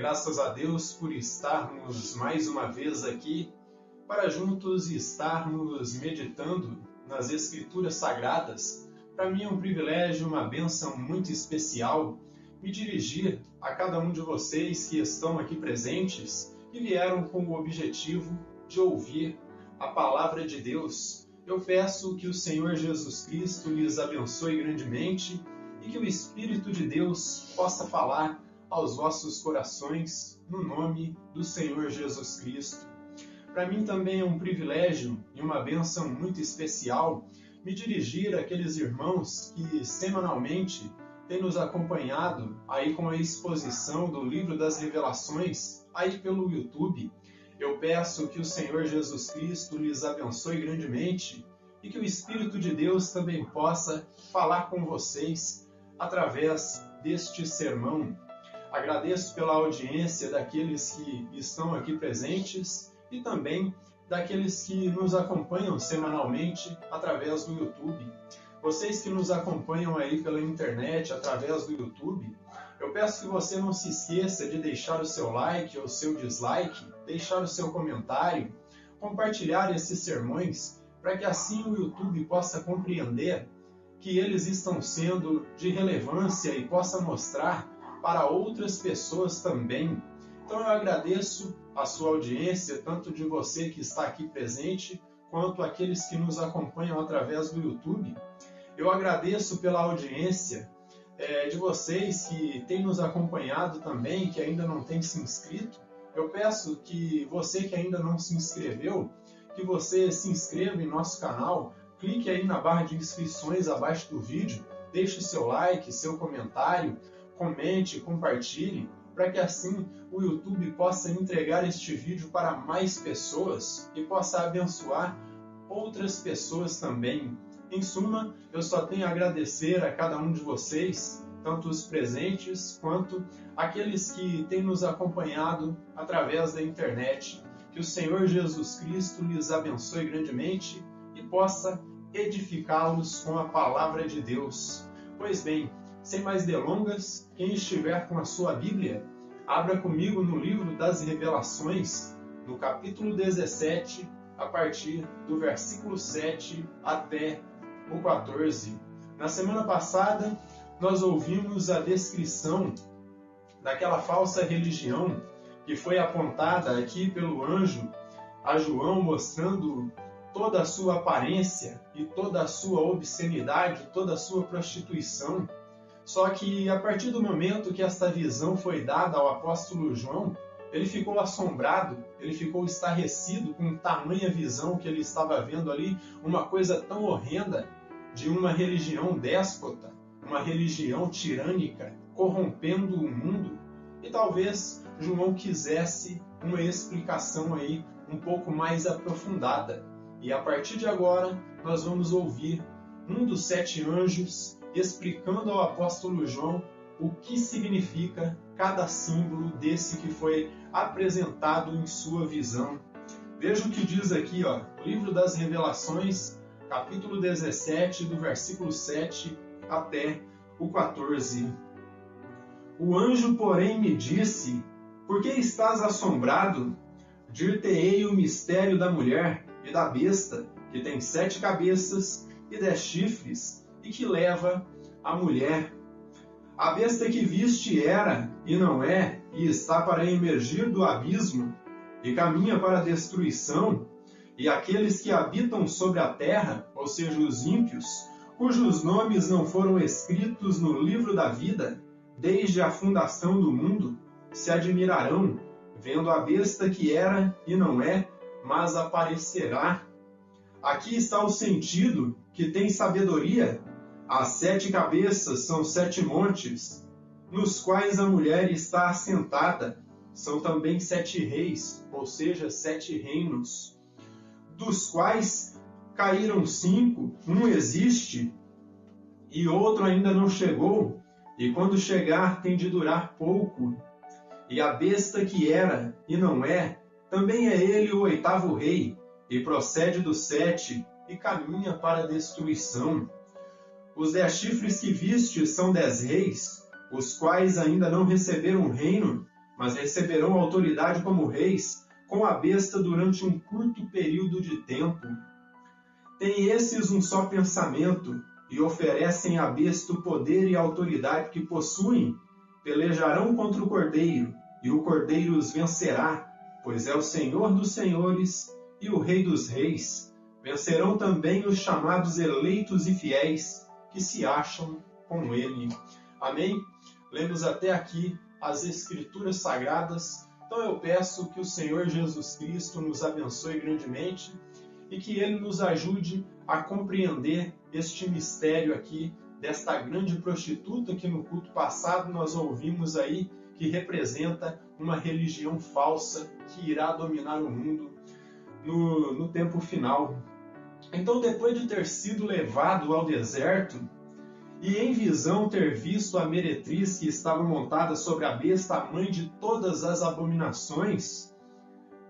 graças a Deus por estarmos mais uma vez aqui para juntos estarmos meditando nas Escrituras Sagradas. Para mim é um privilégio, uma bênção muito especial me dirigir a cada um de vocês que estão aqui presentes e vieram com o objetivo de ouvir a Palavra de Deus. Eu peço que o Senhor Jesus Cristo lhes abençoe grandemente e que o Espírito de Deus possa falar aos vossos corações, no nome do Senhor Jesus Cristo. Para mim também é um privilégio e uma bênção muito especial me dirigir àqueles irmãos que semanalmente têm nos acompanhado aí com a exposição do Livro das Revelações aí pelo YouTube. Eu peço que o Senhor Jesus Cristo lhes abençoe grandemente e que o Espírito de Deus também possa falar com vocês através deste sermão. Agradeço pela audiência daqueles que estão aqui presentes e também daqueles que nos acompanham semanalmente através do YouTube. Vocês que nos acompanham aí pela internet, através do YouTube, eu peço que você não se esqueça de deixar o seu like ou o seu dislike, deixar o seu comentário, compartilhar esses sermões, para que assim o YouTube possa compreender que eles estão sendo de relevância e possa mostrar para outras pessoas também. Então eu agradeço a sua audiência, tanto de você que está aqui presente, quanto aqueles que nos acompanham através do YouTube. Eu agradeço pela audiência de vocês que têm nos acompanhado também, que ainda não têm se inscrito. Eu peço que você que ainda não se inscreveu, que você se inscreva em nosso canal, clique aí na barra de inscrições abaixo do vídeo, deixe seu like, seu comentário, comente, compartilhe, para que assim o YouTube possa entregar este vídeo para mais pessoas e possa abençoar outras pessoas também. Em suma, eu só tenho a agradecer a cada um de vocês, tanto os presentes quanto aqueles que têm nos acompanhado através da internet. Que o Senhor Jesus Cristo lhes abençoe grandemente e possa edificá-los com a palavra de Deus. Pois bem, sem mais delongas, quem estiver com a sua Bíblia, abra comigo no livro das Revelações, no capítulo 17, a partir do versículo 7 até o 14. Na semana passada, nós ouvimos a descrição daquela falsa religião que foi apontada aqui pelo anjo a João, mostrando toda a sua aparência e toda a sua obscenidade, toda a sua prostituição. Só que a partir do momento que esta visão foi dada ao apóstolo João, ele ficou assombrado, ele ficou estarrecido com tamanha visão que ele estava vendo ali, uma coisa tão horrenda de uma religião déspota, uma religião tirânica, corrompendo o mundo. E talvez João quisesse uma explicação aí um pouco mais aprofundada. E a partir de agora, nós vamos ouvir um dos 7 anjos explicando ao apóstolo João o que significa cada símbolo desse que foi apresentado em sua visão. Veja o que diz aqui, o livro das Revelações, capítulo 17, do versículo 7 até o 14. O anjo, porém, me disse: por que estás assombrado? Dir-te-ei o mistério da mulher e da besta, que tem 7 cabeças e 10 chifres, e que leva a mulher. A besta que viste era, e não é, e está para emergir do abismo, e caminha para a destruição, e aqueles que habitam sobre a terra, ou seja, os ímpios, cujos nomes não foram escritos no livro da vida, desde a fundação do mundo, se admirarão, vendo a besta que era e não é, mas aparecerá. Aqui está o sentido que tem sabedoria. As 7 cabeças são 7 montes, nos quais a mulher está assentada. São também 7 reis, ou seja, 7 reinos, dos quais caíram 5, um existe e outro ainda não chegou, e quando chegar tem de durar pouco. E a besta que era e não é, também é ele o 8º rei, e procede do 7, e caminha para a destruição. Os 10 chifres que viste são 10 reis, os quais ainda não receberam reino, mas receberão autoridade como reis com a besta durante um curto período de tempo. Têm esses um só pensamento e oferecem à besta o poder e a autoridade que possuem. Pelejarão contra o cordeiro, e o cordeiro os vencerá, pois é o Senhor dos senhores e o Rei dos reis. Vencerão também os chamados eleitos e fiéis, que se acham com ele. Amém? Lemos até aqui as Escrituras Sagradas. Então eu peço que o Senhor Jesus Cristo nos abençoe grandemente e que Ele nos ajude a compreender este mistério aqui desta grande prostituta que no culto passado nós ouvimos aí, que representa uma religião falsa que irá dominar o mundo no tempo final. Então, depois de ter sido levado ao deserto e em visão ter visto a meretriz que estava montada sobre a besta, a mãe de todas as abominações,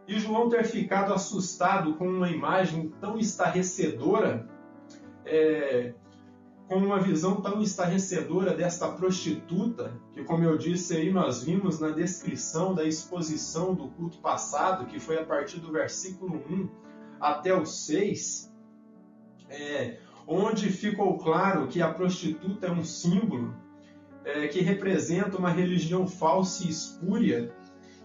e João ter ficado assustado com uma imagem tão estarrecedora, com uma visão tão estarrecedora desta prostituta, que, como eu disse aí, nós vimos na descrição da exposição do culto passado, que foi a partir do versículo 1 até o 6, onde ficou claro que a prostituta é um símbolo que representa uma religião falsa e espúria,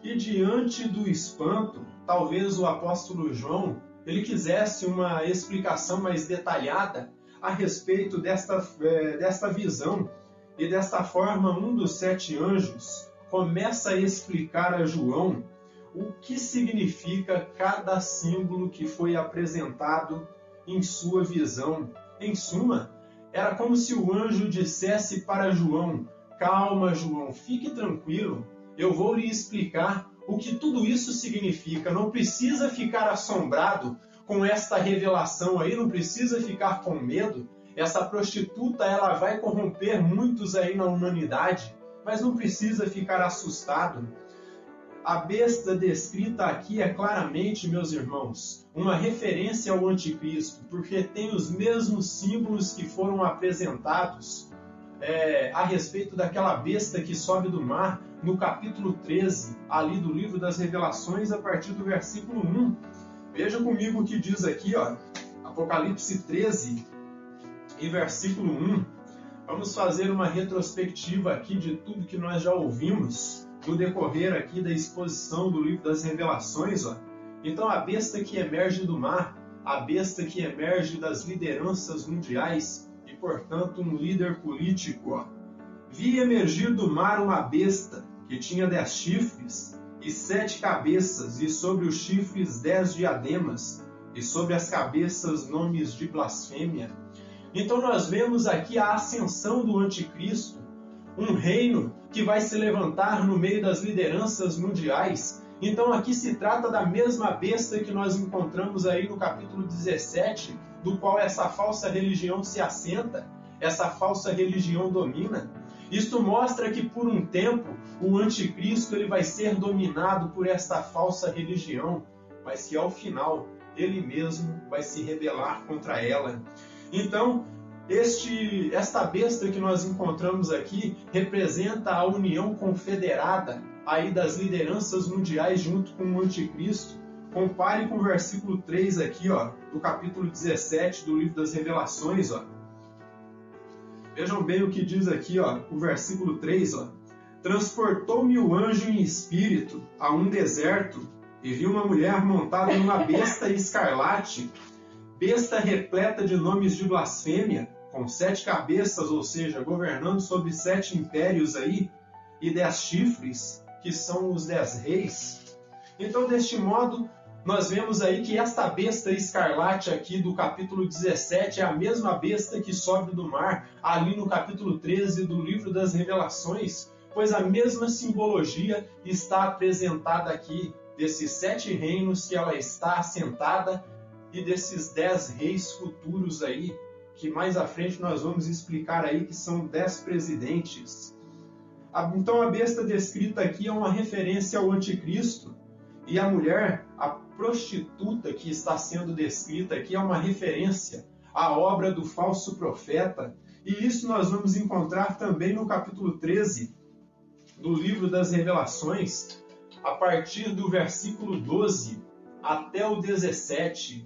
e diante do espanto, talvez o apóstolo João ele quisesse uma explicação mais detalhada a respeito desta visão, e desta forma um dos 7 anjos começa a explicar a João o que significa cada símbolo que foi apresentado em sua visão. Em suma, era como se o anjo dissesse para João: calma, João, fique tranquilo, eu vou lhe explicar o que tudo isso significa. Não precisa ficar assombrado com esta revelação aí, não precisa ficar com medo. Essa prostituta, ela vai corromper muitos aí na humanidade, mas não precisa ficar assustado. A besta descrita aqui é claramente, meus irmãos, uma referência ao anticristo, porque tem os mesmos símbolos que foram apresentados a respeito daquela besta que sobe do mar no capítulo 13, ali do livro das Revelações, a partir do versículo 1. Veja comigo o que diz aqui, Apocalipse 13 e versículo 1. Vamos fazer uma retrospectiva aqui de tudo que nós já ouvimos no decorrer aqui da exposição do livro das Revelações. Então, a besta que emerge do mar, a besta que emerge das lideranças mundiais e, portanto, um líder político. Vi emergir do mar uma besta que tinha 10 chifres e 7 cabeças, e sobre os chifres 10 diademas, e sobre as cabeças nomes de blasfêmia. Então nós vemos aqui a ascensão do anticristo, um reino que vai se levantar no meio das lideranças mundiais. Então aqui se trata da mesma besta que nós encontramos aí no capítulo 17, do qual essa falsa religião se assenta, essa falsa religião domina. Isto mostra que por um tempo o anticristo ele vai ser dominado por esta falsa religião, mas que ao final ele mesmo vai se rebelar contra ela. Então, esta besta que nós encontramos aqui representa a união confederada aí das lideranças mundiais junto com o anticristo. Compare com o versículo 3 aqui, do capítulo 17 do livro das Revelações. Vejam bem o que diz aqui, o versículo 3. Transportou-me o anjo em espírito a um deserto, e vi uma mulher montada numa besta escarlate, besta repleta de nomes de blasfêmia, com 7 cabeças, ou seja, governando sobre 7 impérios aí, e 10 chifres, que são os 10 reis. Então, deste modo, nós vemos aí que esta besta escarlate aqui do capítulo 17 é a mesma besta que sobe do mar, ali no capítulo 13 do livro das Revelações, pois a mesma simbologia está apresentada aqui, desses 7 reinos que ela está assentada, e desses 10 reis futuros aí, que mais à frente nós vamos explicar aí que são 10 presidentes. Então a besta descrita aqui é uma referência ao anticristo, e a mulher, a prostituta que está sendo descrita aqui, é uma referência à obra do falso profeta, e isso nós vamos encontrar também no capítulo 13, do livro das Revelações, a partir do versículo 12 até o 17,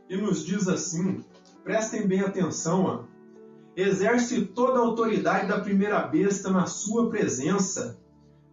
e nos diz assim, prestem bem atenção, ó, exerce toda a autoridade da primeira besta na sua presença,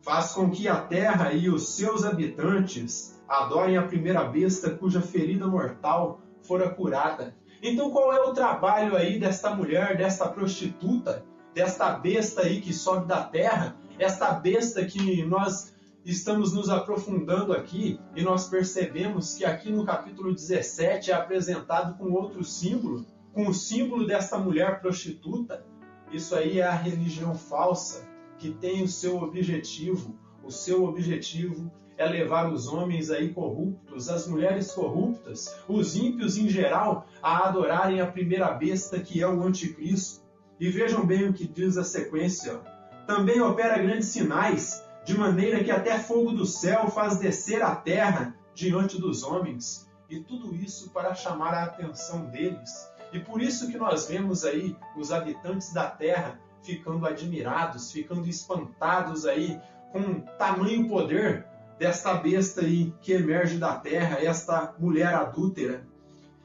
faz com que a terra e os seus habitantes adorem a primeira besta cuja ferida mortal fora curada. Então qual é o trabalho aí desta mulher, desta prostituta, desta besta aí que sobe da terra, esta besta que nós estamos nos aprofundando aqui e nós percebemos que aqui no capítulo 17 é apresentado com outro símbolo, com o símbolo desta mulher prostituta. Isso aí é a religião falsa que tem o seu objetivo. O seu objetivo é levar os homens aí corruptos, as mulheres corruptas, os ímpios em geral, a adorarem a primeira besta que é o anticristo. E vejam bem o que diz a sequência. Também opera grandes sinais, de maneira que até fogo do céu faz descer a terra diante dos homens. E tudo isso para chamar a atenção deles. E por isso que nós vemos aí os habitantes da terra ficando admirados, ficando espantados aí com tamanho poder desta besta aí que emerge da terra, esta mulher adúltera.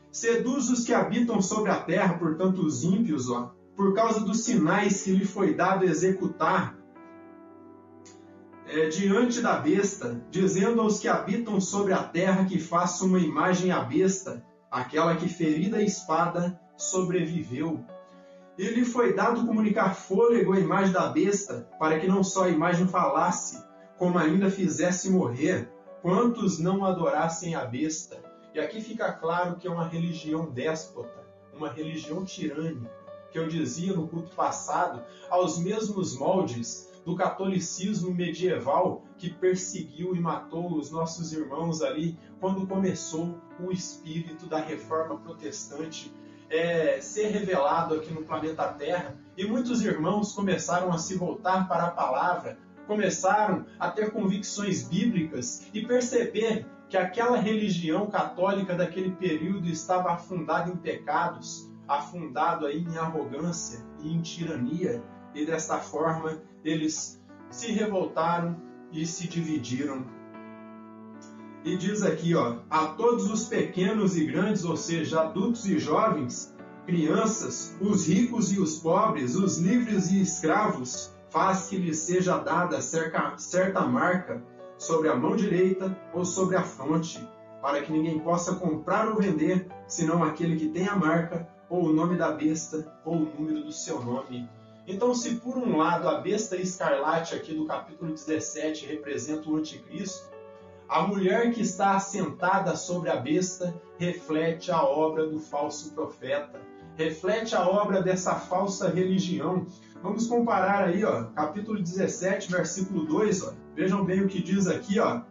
Seduz os que habitam sobre a terra, portanto os ímpios, ó, por causa dos sinais que lhe foi dado executar diante da besta, dizendo aos que habitam sobre a terra que façam uma imagem à besta, aquela que ferida a espada sobreviveu. E lhe foi dado comunicar fôlego à imagem da besta, para que não só a imagem falasse, como ainda fizesse morrer quantos não adorassem a besta. E aqui fica claro que é uma religião déspota, uma religião tirânica, que eu dizia no culto passado, aos mesmos moldes do catolicismo medieval que perseguiu e matou os nossos irmãos ali quando começou o espírito da reforma protestante ser revelado aqui no planeta Terra, e muitos irmãos começaram a se voltar para a palavra, começaram a ter convicções bíblicas e perceber que aquela religião católica daquele período estava afundada em pecados, afundado aí em arrogância e em tirania, e desta forma eles se revoltaram e se dividiram. E diz aqui, ó, a todos os pequenos e grandes, ou seja, adultos e jovens, crianças, os ricos e os pobres, os livres e escravos, faz que lhes seja dada certa marca sobre a mão direita ou sobre a fronte, para que ninguém possa comprar ou vender, senão aquele que tem a marca, ou o nome da besta, ou o número do seu nome. Então, se por um lado a besta escarlate aqui do capítulo 17 representa o anticristo, a mulher que está assentada sobre a besta reflete a obra do falso profeta, reflete a obra dessa falsa religião. Vamos comparar aí, ó, capítulo 17, versículo 2, ó. Vejam bem o que diz aqui, ó.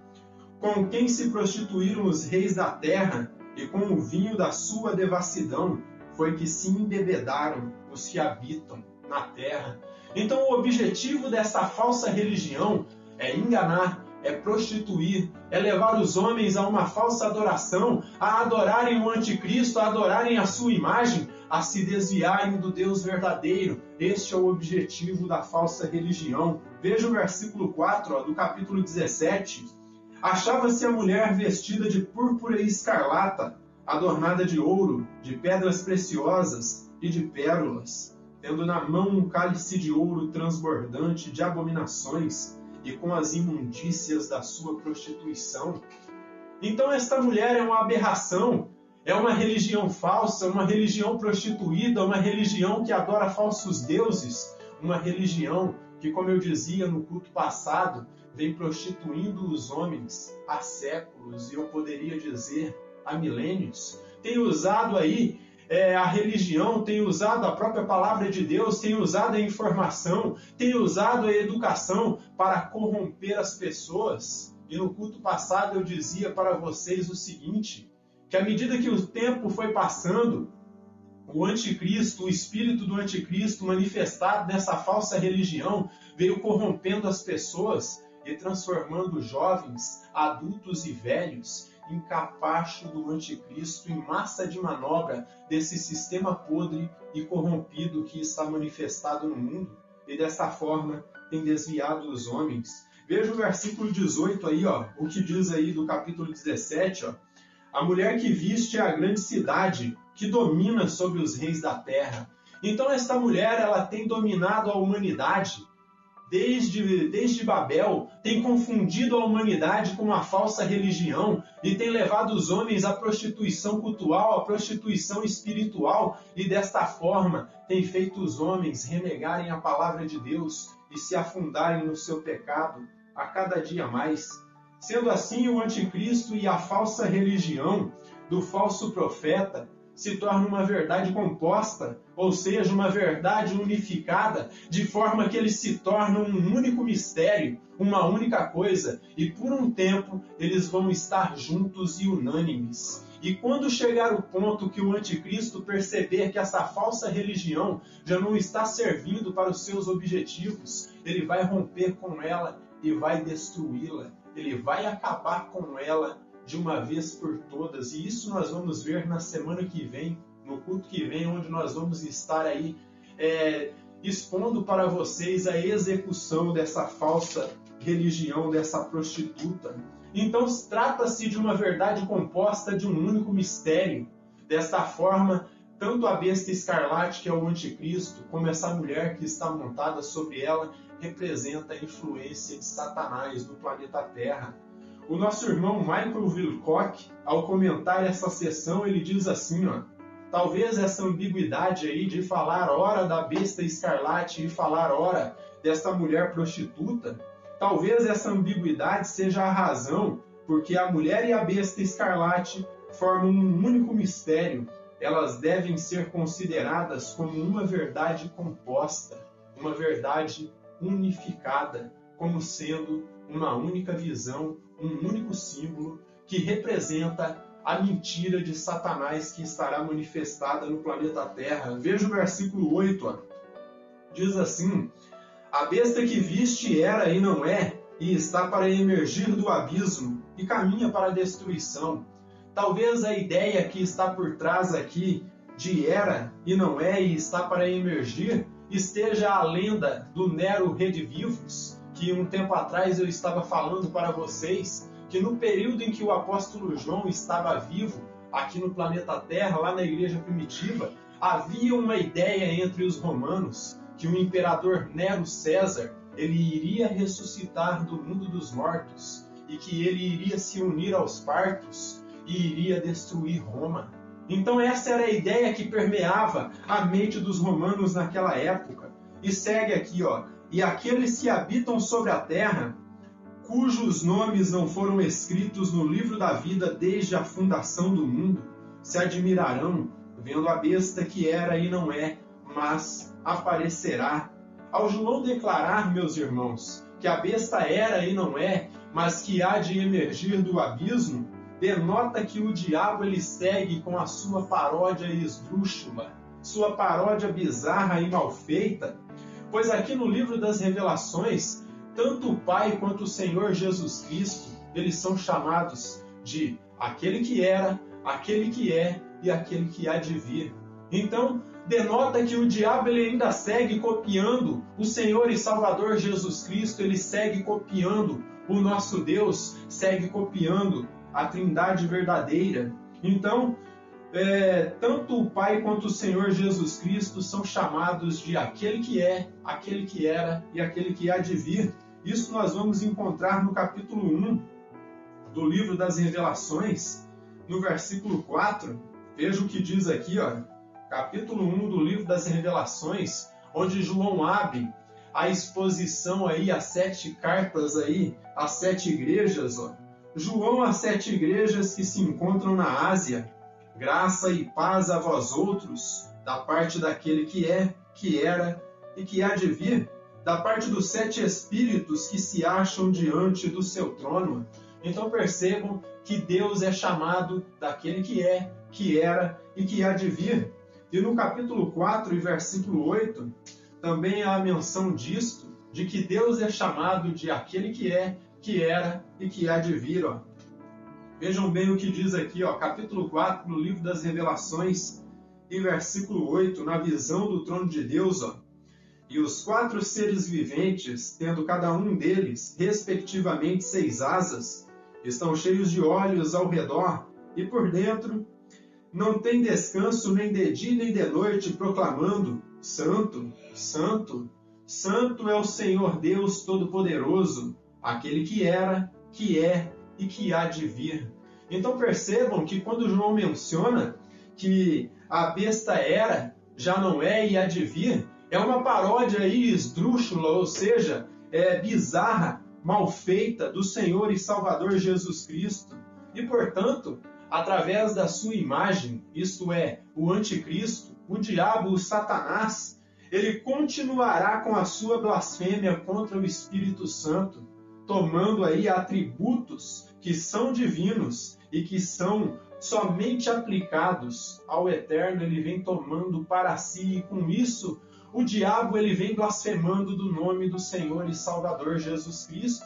Com quem se prostituíram os reis da terra, e com o vinho da sua devassidão foi que se embebedaram os que habitam na terra. Então o objetivo dessa falsa religião é enganar, é prostituir, é levar os homens a uma falsa adoração, a adorarem o anticristo, a adorarem a sua imagem, a se desviarem do Deus verdadeiro. Este é o objetivo da falsa religião. Veja o versículo 4 ó, do capítulo 17. Achava-se a mulher vestida de púrpura e escarlata, adornada de ouro, de pedras preciosas e de pérolas, tendo na mão um cálice de ouro transbordante de abominações, e com as imundícias da sua prostituição. Então esta mulher é uma aberração, é uma religião falsa, uma religião prostituída, uma religião que adora falsos deuses, uma religião que, como eu dizia no culto passado, vem prostituindo os homens há séculos, e eu poderia dizer há milênios. Tem usado aí a religião, tem usado a própria palavra de Deus, tem usado a informação, tem usado a educação para corromper as pessoas. E no culto passado eu dizia para vocês o seguinte, que à medida que o tempo foi passando, o anticristo, o espírito do anticristo manifestado nessa falsa religião, veio corrompendo as pessoas e transformando jovens, adultos e velhos em capacho do anticristo, em massa de manobra desse sistema podre e corrompido que está manifestado no mundo. E desta forma, tem desviado os homens. Veja o versículo 18 aí, ó, o que diz aí do capítulo 17, ó. A mulher que viste é a grande cidade, que domina sobre os reis da terra. Então esta mulher, ela tem dominado a humanidade. Desde Babel, tem confundido a humanidade com uma falsa religião e tem levado os homens à prostituição cultural, à prostituição espiritual, e desta forma tem feito os homens renegarem a palavra de Deus e se afundarem no seu pecado a cada dia mais. Sendo assim, o anticristo e a falsa religião do falso profeta se torna uma verdade composta, ou seja, uma verdade unificada, de forma que eles se tornam um único mistério, uma única coisa, e por um tempo eles vão estar juntos e unânimes. E quando chegar o ponto que o anticristo perceber que essa falsa religião já não está servindo para os seus objetivos, ele vai romper com ela e vai destruí-la. Ele vai acabar com ela de uma vez por todas, e isso nós vamos ver na semana que vem, no culto que vem, onde nós vamos estar aí expondo para vocês a execução dessa falsa religião, dessa prostituta. Então trata-se de uma verdade composta de um único mistério. Desta forma, tanto a besta escarlate, que é o anticristo, como essa mulher que está montada sobre ela, representa a influência de Satanás no planeta Terra. O nosso irmão Michael Wilcock, ao comentar essa sessão, ele diz assim, ó, talvez essa ambiguidade aí de falar ora da besta escarlate e falar ora desta mulher prostituta, talvez essa ambiguidade seja a razão porque a mulher e a besta escarlate formam um único mistério. Elas devem ser consideradas como uma verdade composta, uma verdade unificada, como sendo uma única visão, um único símbolo que representa a mentira de Satanás que estará manifestada no planeta Terra. Veja o versículo 8, ó. Diz assim, a besta que viste era e não é, e está para emergir do abismo, e caminha para a destruição. Talvez a ideia que está por trás aqui de era e não é e está para emergir esteja a lenda do Nero Redivivus, que um tempo atrás eu estava falando para vocês, que no período em que o apóstolo João estava vivo, aqui no planeta Terra, lá na igreja primitiva, havia uma ideia entre os romanos, que o imperador Nero César, ele iria ressuscitar do mundo dos mortos, e que ele iria se unir aos partos, e iria destruir Roma. Então essa era a ideia que permeava a mente dos romanos naquela época. E segue aqui, ó, e aqueles que habitam sobre a terra, cujos nomes não foram escritos no livro da vida desde a fundação do mundo, se admirarão, vendo a besta que era e não é, mas aparecerá. Ao João declarar, meus irmãos, que a besta era e não é, mas que há de emergir do abismo, denota que o diabo ele segue com a sua paródia esdrúxula, sua paródia bizarra e mal feita, pois aqui no livro das Revelações, tanto o Pai quanto o Senhor Jesus Cristo, eles são chamados de aquele que era, aquele que é e aquele que há de vir. Então, denota que o diabo ele ainda segue copiando o Senhor e Salvador Jesus Cristo, ele segue copiando o nosso Deus, segue copiando a Trindade verdadeira. Então, tanto o Pai quanto o Senhor Jesus Cristo são chamados de aquele que é, aquele que era e aquele que há de vir. Isso nós vamos encontrar no capítulo 1 do livro das Revelações, no versículo 4. Veja o que diz aqui, ó, capítulo 1 do livro das Revelações, onde João abre a exposição aí, as 7 cartas aí, as 7 igrejas, ó. João às 7 igrejas que se encontram na Ásia, graça e paz a vós outros, da parte daquele que é, que era e que há de vir, da parte dos 7 espíritos que se acham diante do seu trono. Então percebam que Deus é chamado daquele que é, que era e que há de vir. E no capítulo 4 e versículo 8, também há a menção disto, de que Deus é chamado de aquele que é, que era e que há de vir. Ó. Vejam bem o que diz aqui, ó, capítulo 4 do livro das Revelações e versículo 8, na visão do trono de Deus. Ó. E os 4 seres viventes, tendo cada um deles, respectivamente 6 asas, estão cheios de olhos ao redor, e por dentro não tem descanso nem de dia nem de noite, proclamando: Santo, Santo, Santo é o Senhor Deus Todo-Poderoso, aquele que era, que é e que há de vir. Então percebam que quando João menciona que a besta era, já não é e há de vir, é uma paródia aí esdrúxula, ou seja, bizarra, mal feita do Senhor e Salvador Jesus Cristo. E, portanto, através da sua imagem, isto é, o anticristo, o diabo, o Satanás, ele continuará com a sua blasfêmia contra o Espírito Santo, tomando aí atributos que são divinos e que são somente aplicados ao Eterno, ele vem tomando para si, e com isso o diabo ele vem blasfemando do nome do Senhor e Salvador Jesus Cristo.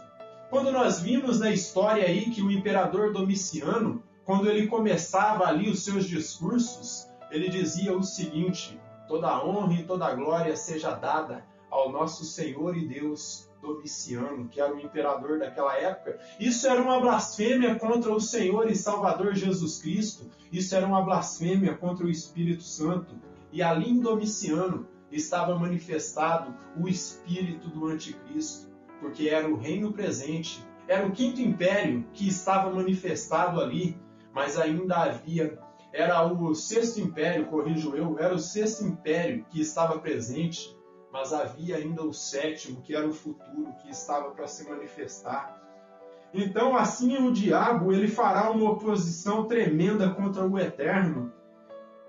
Quando nós vimos na história aí que o imperador Domiciano, quando ele começava ali os seus discursos, ele dizia o seguinte: toda a honra e toda a glória seja dada ao nosso Senhor e Deus Domiciano, que era o imperador daquela época. Isso era uma blasfêmia contra o Senhor e Salvador Jesus Cristo. Isso era uma blasfêmia contra o Espírito Santo. E ali em Domiciano estava manifestado o espírito do anticristo, porque era o reino presente, era o quinto império que estava manifestado ali, mas ainda havia, era o sexto império, corrijo eu, era o sexto império que estava presente, mas havia ainda o sétimo, que era o futuro, que estava para se manifestar. Então, assim o diabo, ele fará uma oposição tremenda contra o Eterno,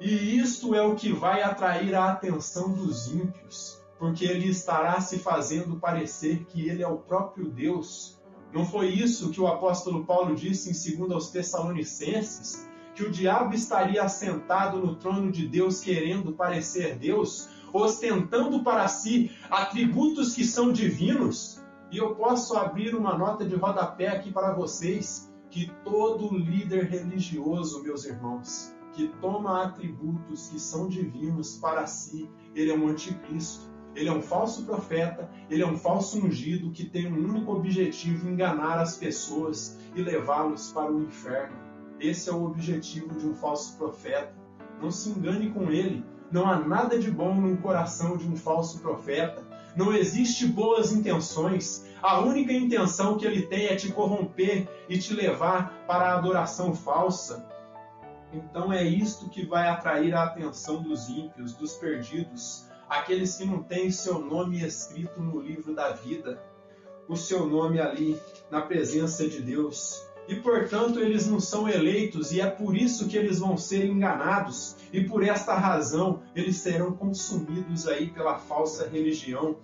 e isto é o que vai atrair a atenção dos ímpios, porque ele estará se fazendo parecer que ele é o próprio Deus. Não foi isso que o apóstolo Paulo disse em 2 aos Tessalonicenses? Que o diabo estaria assentado no trono de Deus querendo parecer Deus, ostentando para si atributos que são divinos? E eu posso abrir uma nota de rodapé aqui para vocês, que todo líder religioso, meus irmãos, que toma atributos que são divinos para si, ele é um anticristo, ele é um falso profeta, ele é um falso ungido que tem um único objetivo: enganar as pessoas e levá-los para o inferno. Esse é o objetivo de um falso profeta. Não se engane com ele. Não há nada de bom no coração de um falso profeta. Não existe boas intenções. A única intenção que ele tem é te corromper e te levar para a adoração falsa. Então é isto que vai atrair a atenção dos ímpios, dos perdidos, aqueles que não têm seu nome escrito no livro da vida, o seu nome ali na presença de Deus. E, portanto, eles não são eleitos, e é por isso que eles vão ser enganados, e por esta razão eles serão consumidos aí pela falsa religião.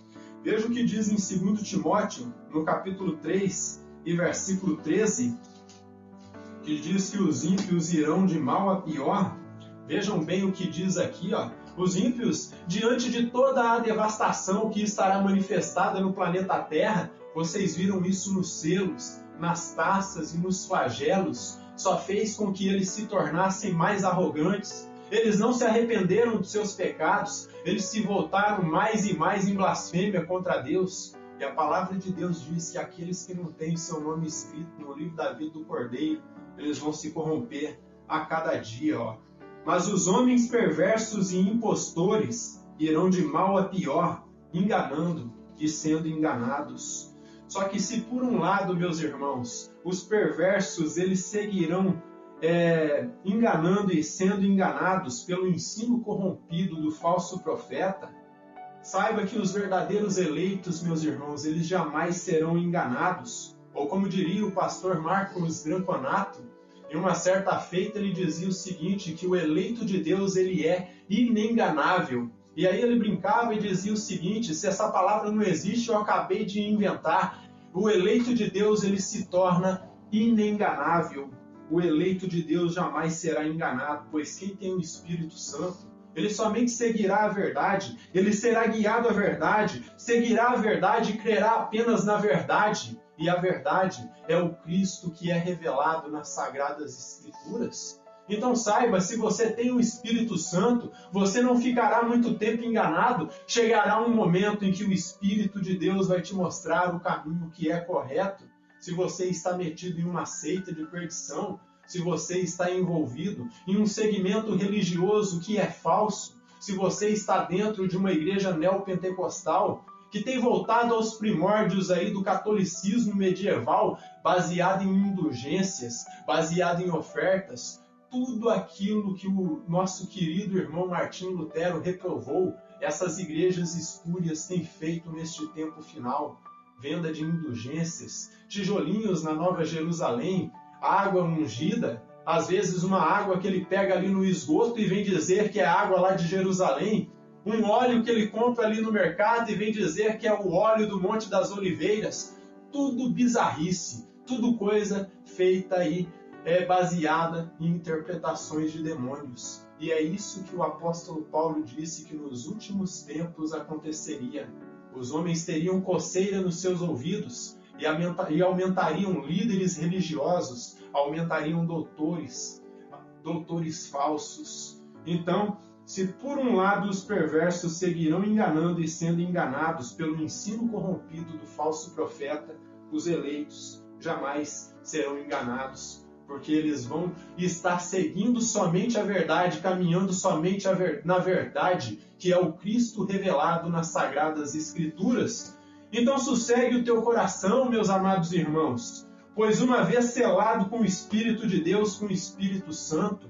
Veja o que diz em 2 Timóteo, no capítulo 3 e versículo 13, que diz que os ímpios irão de mal a pior. Vejam bem o que diz aqui, ó. Os ímpios, diante de toda a devastação que estará manifestada no planeta Terra, vocês viram isso nos selos, nas taças e nos flagelos, só fez com que eles se tornassem mais arrogantes. Eles não se arrependeram dos seus pecados, eles se voltaram mais e mais em blasfêmia contra Deus. E a palavra de Deus diz que aqueles que não têm seu nome escrito no livro da vida do Cordeiro, eles vão se corromper a cada dia, ó. Mas os homens perversos e impostores irão de mal a pior, enganando e sendo enganados. Só que se por um lado, meus irmãos, os perversos eles seguirão enganando e sendo enganados pelo ensino corrompido do falso profeta, saiba que os verdadeiros eleitos, meus irmãos, eles jamais serão enganados. Ou como diria o pastor Marcos Granconato, em uma certa feita ele dizia o seguinte, que o eleito de Deus ele é inenganável. E aí ele brincava e dizia o seguinte: se essa palavra não existe, eu acabei de inventar. O eleito de Deus ele se torna inenganável. O eleito de Deus jamais será enganado, pois quem tem o Espírito Santo, ele somente seguirá a verdade, ele será guiado à verdade, seguirá a verdade e crerá apenas na verdade. E a verdade é o Cristo que é revelado nas Sagradas Escrituras. Então saiba, se você tem o Espírito Santo, você não ficará muito tempo enganado. Chegará um momento em que o Espírito de Deus vai te mostrar o caminho que é correto. Se você está metido em uma seita de perdição, se você está envolvido em um segmento religioso que é falso, se você está dentro de uma igreja neopentecostal que tem voltado aos primórdios aí do catolicismo medieval, baseado em indulgências, baseado em ofertas, tudo aquilo que o nosso querido irmão Martinho Lutero reprovou, essas igrejas espúrias têm feito neste tempo final. Venda de indulgências, tijolinhos na Nova Jerusalém, água ungida, às vezes uma água que ele pega ali no esgoto e vem dizer que é água lá de Jerusalém, um óleo que ele compra ali no mercado e vem dizer que é o óleo do Monte das Oliveiras. Tudo bizarrice, tudo coisa feita aí, baseada em interpretações de demônios. E é isso que o apóstolo Paulo disse que nos últimos tempos aconteceria. Os homens teriam coceira nos seus ouvidos e aumentariam líderes religiosos, aumentariam doutores falsos. Então, se por um lado os perversos seguirão enganando e sendo enganados pelo ensino corrompido do falso profeta, os eleitos jamais serão enganados, porque eles vão estar seguindo somente a verdade, caminhando somente na verdade, que é o Cristo revelado nas Sagradas Escrituras. Então sossegue o teu coração, meus amados irmãos, pois uma vez selado com o Espírito de Deus, com o Espírito Santo,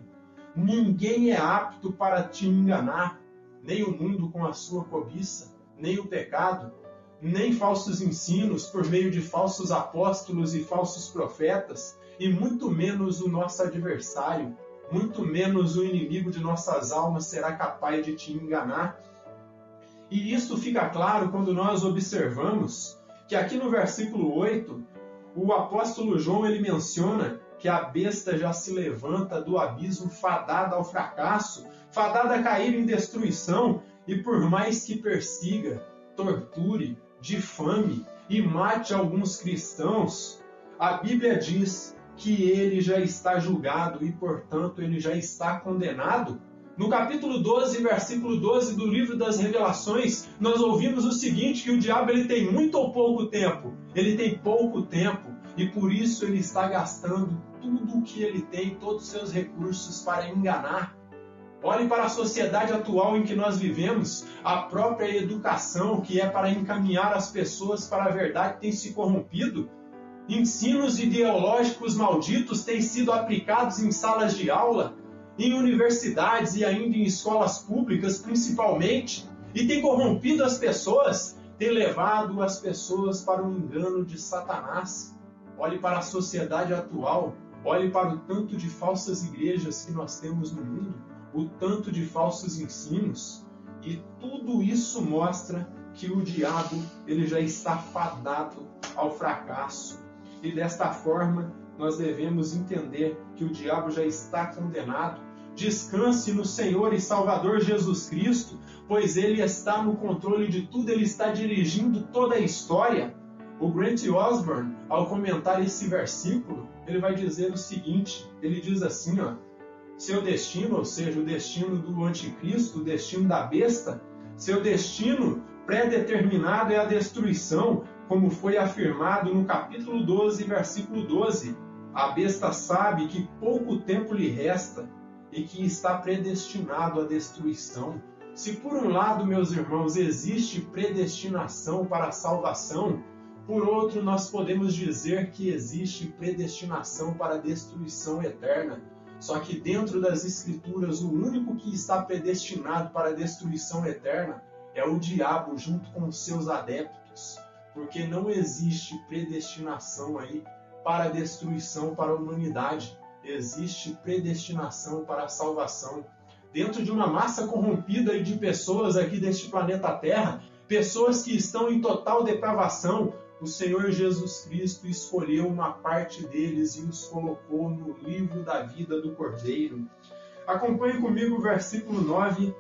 ninguém é apto para te enganar, nem o mundo com a sua cobiça, nem o pecado, nem falsos ensinos por meio de falsos apóstolos e falsos profetas, e muito menos o nosso adversário, muito menos o inimigo de nossas almas será capaz de te enganar. E isso fica claro quando nós observamos que aqui no versículo 8, o apóstolo João ele menciona que a besta já se levanta do abismo fadada ao fracasso, fadada a cair em destruição, e por mais que persiga, torture, difame e mate alguns cristãos, a Bíblia diz que ele já está julgado e, portanto, ele já está condenado. No capítulo 12, versículo 12 do livro das Revelações, nós ouvimos o seguinte, que o diabo ele tem muito ou pouco tempo? Ele tem pouco tempo e por isso ele está gastando tudo o que ele tem, todos os seus recursos para enganar. Olhe para a sociedade atual em que nós vivemos, a própria educação que é para encaminhar as pessoas para a verdade tem se corrompido. Ensinos ideológicos malditos têm sido aplicados em salas de aula, em universidades e ainda em escolas públicas principalmente, e tem corrompido as pessoas, tem levado as pessoas para o engano de Satanás. Olhe para a sociedade atual, olhe para o tanto de falsas igrejas que nós temos no mundo, o tanto de falsos ensinos, e tudo isso mostra que o diabo ele já está fadado ao fracasso. E desta forma, nós devemos entender que o diabo já está condenado. Descanse no Senhor e Salvador Jesus Cristo, pois Ele está no controle de tudo, Ele está dirigindo toda a história. O Grant Osborne, ao comentar esse versículo, ele vai dizer o seguinte, ele diz assim, seu destino, ou seja, o destino do anticristo, o destino da besta, seu destino pré-determinado é a destruição, como foi afirmado no capítulo 12, versículo 12. A besta sabe que pouco tempo lhe resta e que está predestinado à destruição. Se por um lado, meus irmãos, existe predestinação para a salvação, por outro, nós podemos dizer que existe predestinação para a destruição eterna. Só que dentro das Escrituras, o único que está predestinado para a destruição eterna é o diabo junto com os seus adeptos. Porque não existe predestinação aí para a destruição para a humanidade. Existe predestinação para a salvação. Dentro de uma massa corrompida de pessoas aqui deste planeta Terra, pessoas que estão em total depravação, o Senhor Jesus Cristo escolheu uma parte deles e os colocou no livro da vida do Cordeiro. Acompanhe comigo o versículo 9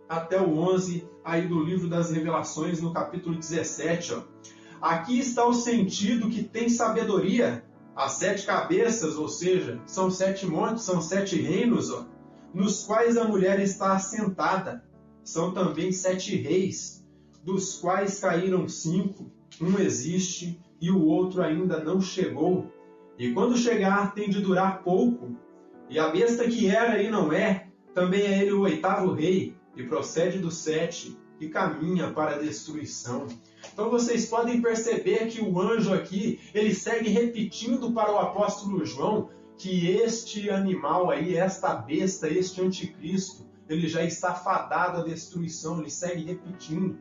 até o 11, aí do livro das Revelações, no capítulo 17. Aqui está o sentido que tem sabedoria. As 7 cabeças, ou seja, são 7 montes, são 7 reinos, nos quais a mulher está assentada. São também 7 reis, dos quais caíram 5, um existe e o outro ainda não chegou. E quando chegar, tem de durar pouco. E a besta que era e não é, também é ele o 8º rei, e procede do 7, e caminha para a destruição. Então vocês podem perceber que o anjo aqui, ele segue repetindo para o apóstolo João que este animal aí, esta besta, este anticristo, ele já está fadado à destruição, ele segue repetindo.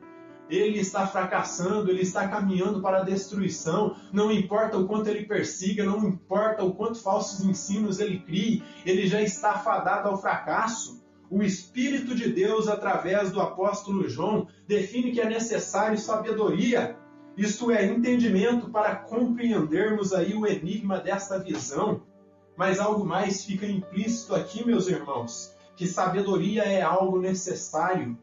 Ele está fracassando, ele está caminhando para a destruição. Não importa o quanto ele persiga, não importa o quanto falsos ensinos ele crie, ele já está fadado ao fracasso. O Espírito de Deus, através do apóstolo João, define que é necessário sabedoria, isto é, entendimento para compreendermos aí o enigma desta visão. Mas algo mais fica implícito aqui, meus irmãos, que sabedoria é algo necessário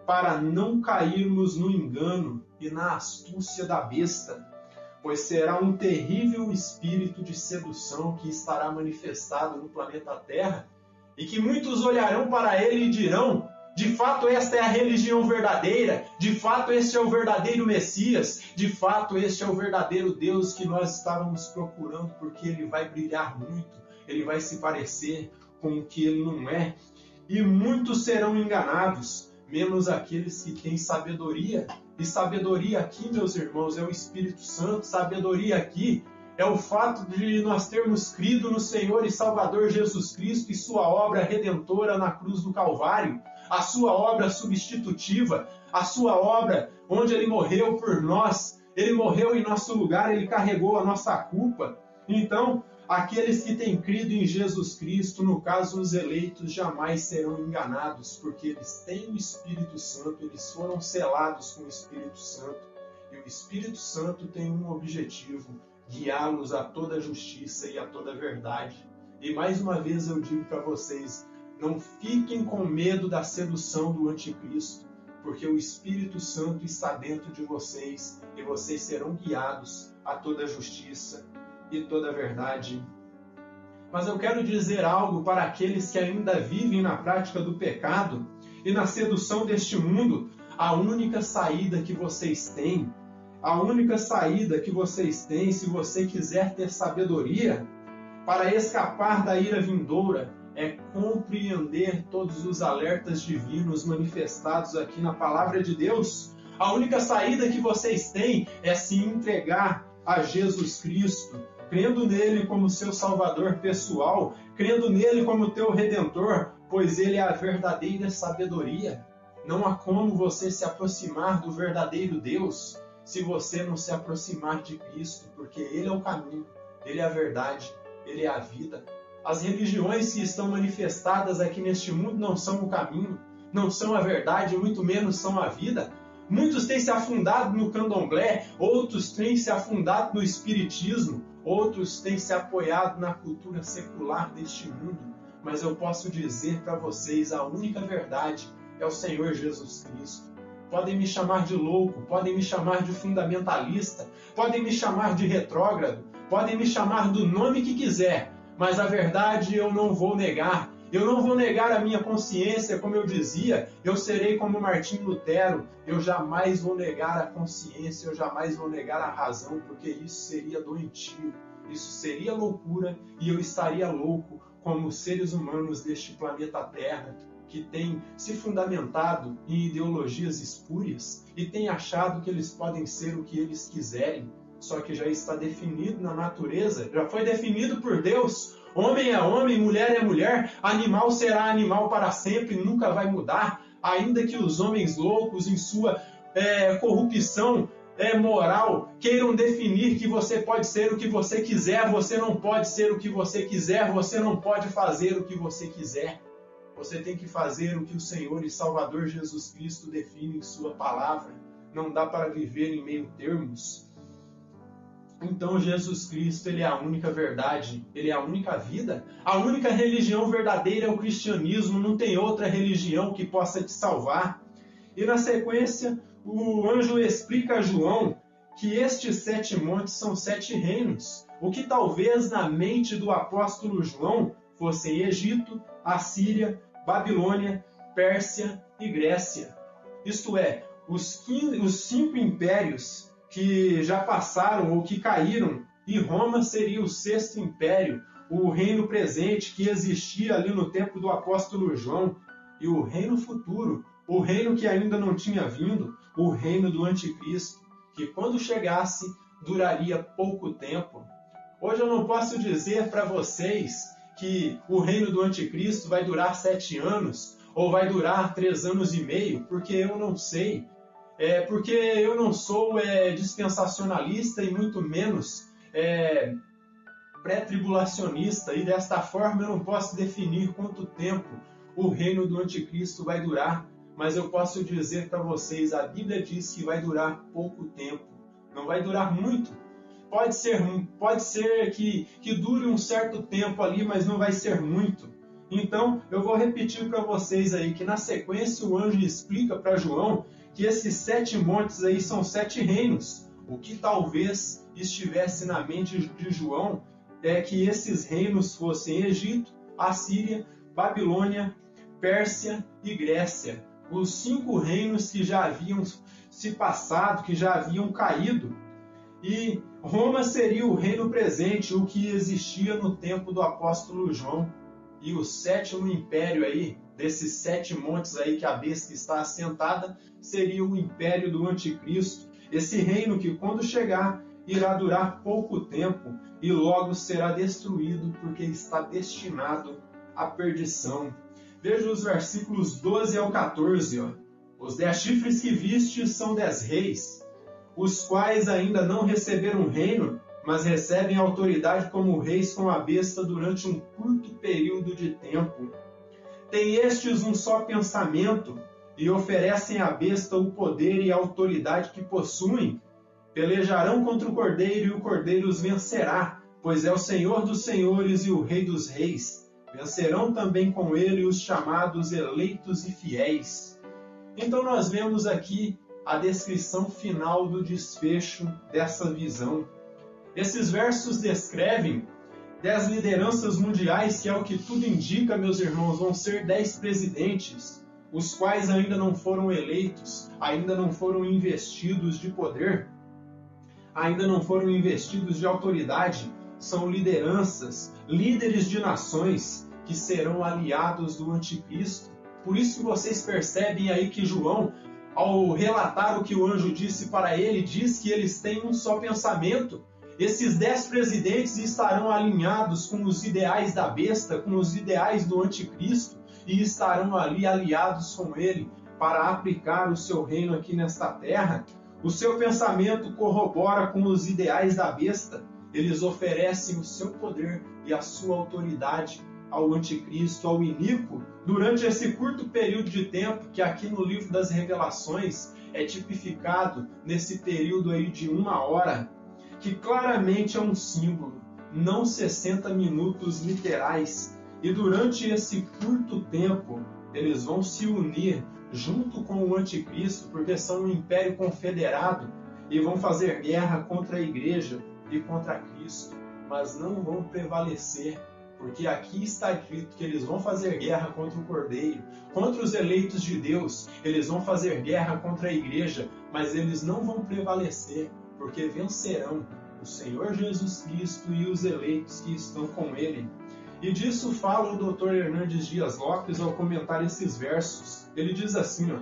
para não cairmos no engano e na astúcia da besta, pois será um terrível espírito de sedução que estará manifestado no planeta Terra, e que muitos olharão para ele e dirão: de fato esta é a religião verdadeira, de fato este é o verdadeiro Messias, de fato este é o verdadeiro Deus que nós estávamos procurando, porque ele vai brilhar muito, ele vai se parecer com o que ele não é. E muitos serão enganados, menos aqueles que têm sabedoria. E sabedoria aqui, meus irmãos, é o Espírito Santo. Sabedoria aqui é o fato de nós termos crido no Senhor e Salvador Jesus Cristo e sua obra redentora na cruz do Calvário, a sua obra substitutiva, a sua obra onde ele morreu por nós, ele morreu em nosso lugar, ele carregou a nossa culpa. Então, aqueles que têm crido em Jesus Cristo, no caso os eleitos, jamais serão enganados, porque eles têm o Espírito Santo, eles foram selados com o Espírito Santo. E o Espírito Santo tem um objetivo: guiá-los a toda a justiça e a toda a verdade. E mais uma vez eu digo para vocês, não fiquem com medo da sedução do anticristo, porque o Espírito Santo está dentro de vocês e vocês serão guiados a toda a justiça e toda a verdade. Mas eu quero dizer algo para aqueles que ainda vivem na prática do pecado e na sedução deste mundo. A única saída que vocês têm, se você quiser ter sabedoria para escapar da ira vindoura, é compreender todos os alertas divinos manifestados aqui na Palavra de Deus. A única saída que vocês têm é se entregar a Jesus Cristo, crendo nele como seu Salvador pessoal, crendo nele como teu Redentor, pois ele é a verdadeira sabedoria. Não há como você se aproximar do verdadeiro Deus se você não se aproximar de Cristo, porque ele é o caminho, ele é a verdade, ele é a vida. As religiões que estão manifestadas aqui neste mundo não são o caminho, não são a verdade, muito menos são a vida. Muitos têm se afundado no candomblé, outros têm se afundado no espiritismo, outros têm se apoiado na cultura secular deste mundo. Mas eu posso dizer para vocês, a única verdade é o Senhor Jesus Cristo. Podem me chamar de louco, podem me chamar de fundamentalista, podem me chamar de retrógrado, podem me chamar do nome que quiser, mas a verdade eu não vou negar. Eu não vou negar a minha consciência, como eu dizia, eu serei como Martinho Lutero, eu jamais vou negar a consciência, eu jamais vou negar a razão, porque isso seria doentio, isso seria loucura, e eu estaria louco como os seres humanos deste planeta Terra, que têm se fundamentado em ideologias espúrias e têm achado que eles podem ser o que eles quiserem, só que já está definido na natureza, já foi definido por Deus. Homem é homem, mulher é mulher, animal será animal para sempre, nunca vai mudar, ainda que os homens loucos em sua corrupção moral queiram definir que você pode ser o que você quiser, você não pode ser o que você quiser, você não pode fazer o que você quiser. Você tem que fazer o que o Senhor e Salvador Jesus Cristo define em sua palavra. Não dá para viver em meio termos. Então Jesus Cristo, ele é a única verdade, ele é a única vida. A única religião verdadeira é o cristianismo, não tem outra religião que possa te salvar. E na sequência, o anjo explica a João que estes 7 montes são 7 reinos, o que talvez na mente do apóstolo João fossem Egito, Assíria, Babilônia, Pérsia e Grécia. Isto é, os 5 impérios que já passaram ou que caíram, e Roma seria o 6º império, o reino presente que existia ali no tempo do apóstolo João, e o reino futuro, o reino que ainda não tinha vindo, o reino do anticristo, que quando chegasse duraria pouco tempo. Hoje eu não posso dizer para vocês que o reino do anticristo vai durar 7 anos ou vai durar 3 anos e meio, porque eu não sei. Porque eu não sou dispensacionalista e muito menos pré-tribulacionista, e desta forma eu não posso definir quanto tempo o reino do anticristo vai durar, mas eu posso dizer para vocês, a Bíblia diz que vai durar pouco tempo, não vai durar muito. Pode ser que dure um certo tempo ali, mas não vai ser muito. Então, eu vou repetir para vocês aí que na sequência o anjo explica para João que esses 7 montes aí são 7 reinos. O que talvez estivesse na mente de João é que esses reinos fossem Egito, Assíria, Babilônia, Pérsia e Grécia. Os 5 reinos que já haviam se passado, que já haviam caído. E Roma seria o reino presente, o que existia no tempo do apóstolo João. E o 7º império aí, desses 7 montes aí que a besta está assentada, seria o império do anticristo. Esse reino que quando chegar, irá durar pouco tempo e logo será destruído porque está destinado à perdição. Veja os versículos 12 ao 14. Os 10 chifres que vistes são 10 reis, os quais ainda não receberam reino, mas recebem autoridade como reis com a besta durante um curto período de tempo. Têm estes um só pensamento e oferecem à besta o poder e a autoridade que possuem. Pelejarão contra o cordeiro e o cordeiro os vencerá, pois é o Senhor dos senhores e o Rei dos reis. Vencerão também com ele os chamados eleitos e fiéis. Então nós vemos aqui a descrição final do desfecho dessa visão. Esses versos descrevem 10 lideranças mundiais, que é o que tudo indica, meus irmãos, vão ser 10 presidentes, os quais ainda não foram eleitos, ainda não foram investidos de poder, ainda não foram investidos de autoridade. São lideranças, líderes de nações que serão aliados do anticristo. Por isso que vocês percebem aí que João, ao relatar o que o anjo disse para ele, diz que eles têm um só pensamento. Esses 10 presidentes estarão alinhados com os ideais da besta, com os ideais do anticristo, e estarão ali aliados com ele para aplicar o seu reino aqui nesta terra. O seu pensamento corrobora com os ideais da besta. Eles oferecem o seu poder e a sua autoridade ao anticristo, ao iníquo, durante esse curto período de tempo que aqui no livro das Revelações é tipificado nesse período aí de 1 hora, que claramente é um símbolo, não 60 minutos literais. E durante esse curto tempo, eles vão se unir junto com o anticristo, porque são um império confederado, e vão fazer guerra contra a igreja e contra Cristo, mas não vão prevalecer, porque aqui está dito que eles vão fazer guerra contra o Cordeiro, contra os eleitos de Deus, eles vão fazer guerra contra a igreja, mas eles não vão prevalecer, porque vencerão o Senhor Jesus Cristo e os eleitos que estão com ele. E disso fala o Dr. Hernandes Dias Lopes ao comentar esses versos. Ele diz assim,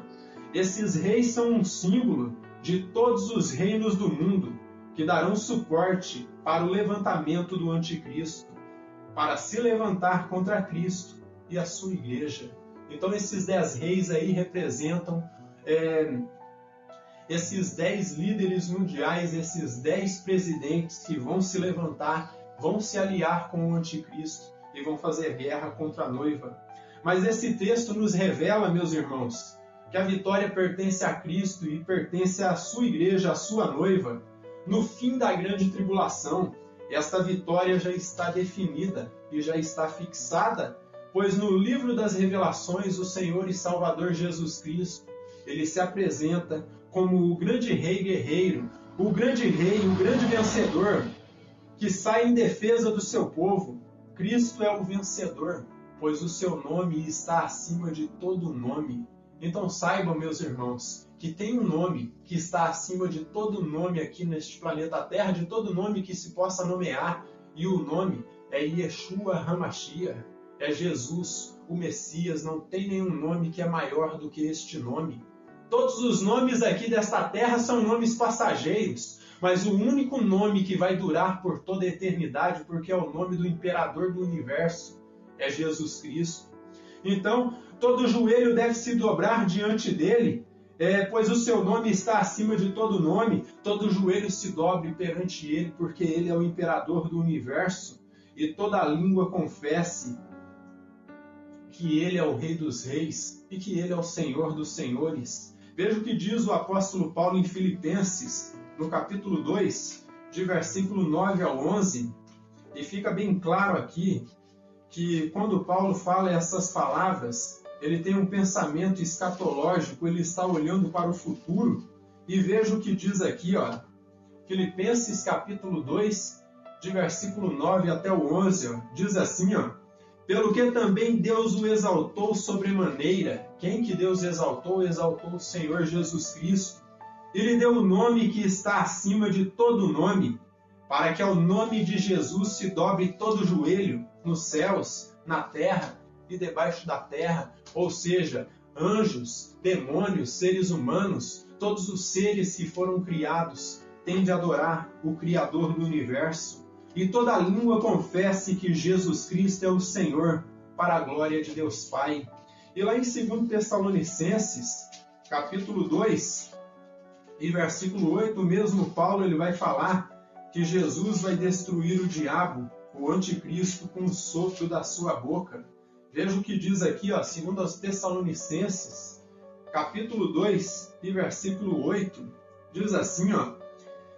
esses reis são um símbolo de todos os reinos do mundo, que darão suporte para o levantamento do anticristo, para se levantar contra Cristo e a sua igreja. Então esses 10 reis aí representam esses 10 líderes mundiais, esses 10 presidentes que vão se levantar, vão se aliar com o anticristo e vão fazer guerra contra a noiva. Mas esse texto nos revela, meus irmãos, que a vitória pertence a Cristo e pertence à sua igreja, à sua noiva. No fim da grande tribulação, esta vitória já está definida e já está fixada, pois no livro das Revelações, o Senhor e Salvador Jesus Cristo, ele se apresenta como o grande rei guerreiro, o grande rei, o grande vencedor, que sai em defesa do seu povo. Cristo é o vencedor, pois o seu nome está acima de todo nome. Então saibam, meus irmãos, que tem um nome que está acima de todo nome aqui neste planeta Terra, de todo nome que se possa nomear, e o nome é Yeshua HaMashiach, é Jesus, o Messias. Não tem nenhum nome que é maior do que este nome. Todos os nomes aqui desta terra são nomes passageiros, mas o único nome que vai durar por toda a eternidade, porque é o nome do imperador do universo, é Jesus Cristo. Então, todo joelho deve se dobrar diante dele, pois o seu nome está acima de todo nome. Todo joelho se dobre perante ele, porque ele é o imperador do universo, e toda língua confesse que ele é o Rei dos Reis e que ele é o Senhor dos Senhores. Veja o que diz o apóstolo Paulo em Filipenses, no capítulo 2, de versículo 9 ao 11, e fica bem claro aqui que quando Paulo fala essas palavras, ele tem um pensamento escatológico, ele está olhando para o futuro, e veja o que diz aqui, Filipenses capítulo 2, de versículo 9 até o 11, diz assim, pelo que também Deus o exaltou sobremaneira. Quem que Deus exaltou? Exaltou o Senhor Jesus Cristo. Ele deu o nome que está acima de todo nome, para que ao nome de Jesus se dobre todo joelho, nos céus, na terra e debaixo da terra, ou seja, anjos, demônios, seres humanos, todos os seres que foram criados têm de adorar o Criador do universo. E toda língua confesse que Jesus Cristo é o Senhor, para a glória de Deus Pai. E lá em 2 Tessalonicenses, capítulo 2, e versículo 8, mesmo Paulo ele vai falar que Jesus vai destruir o diabo, o anticristo, com o sopro da sua boca. Veja o que diz aqui, 2 Tessalonicenses, capítulo 2, e versículo 8, diz assim,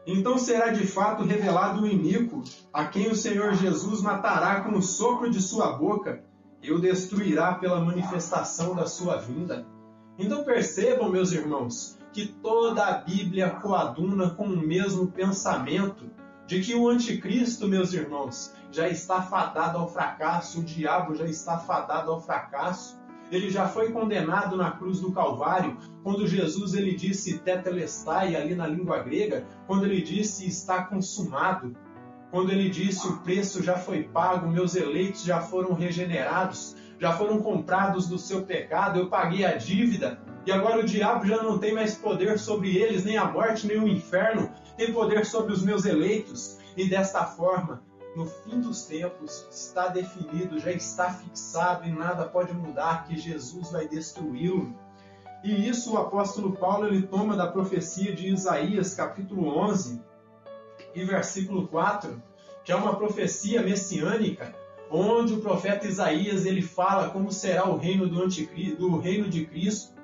então será de fato revelado o iníquo, a quem o Senhor Jesus matará com o sopro de sua boca e o destruirá pela manifestação da sua vinda. Então percebam, meus irmãos, que toda a Bíblia coaduna com o mesmo pensamento de que o anticristo, meus irmãos, já está fadado ao fracasso, o diabo já está fadado ao fracasso. Ele já foi condenado na cruz do Calvário, quando Jesus ele disse tetelestai, ali na língua grega, quando ele disse está consumado, quando ele disse o preço já foi pago, meus eleitos já foram regenerados, já foram comprados do seu pecado, eu paguei a dívida, e agora o diabo já não tem mais poder sobre eles, nem a morte, nem o inferno, tem poder sobre os meus eleitos, e desta forma, no fim dos tempos, está definido, já está fixado e nada pode mudar, que Jesus vai destruí-lo. E isso o apóstolo Paulo ele toma da profecia de Isaías, capítulo 11, e versículo 4, que é uma profecia messiânica, onde o profeta Isaías ele fala como será o reino do anticristo, do reino de Cristo.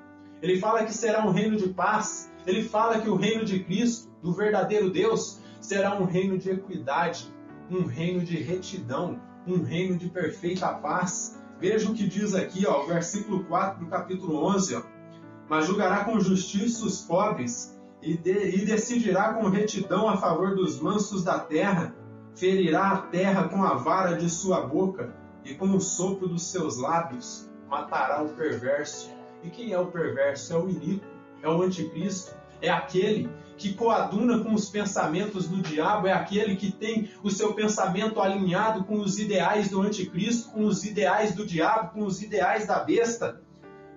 Ele fala que será um reino de paz, ele fala que o reino de Cristo, do verdadeiro Deus, será um reino de equidade, um reino de retidão, um reino de perfeita paz. Veja o que diz aqui, o versículo 4 do capítulo 11. Mas julgará com justiça os pobres e decidirá com retidão a favor dos mansos da terra. Ferirá a terra com a vara de sua boca e com o sopro dos seus lábios. Matará o perverso. E quem é o perverso? É o iníquo, é o anticristo, é aquele que coaduna com os pensamentos do diabo, é aquele que tem o seu pensamento alinhado com os ideais do anticristo, com os ideais do diabo, com os ideais da besta.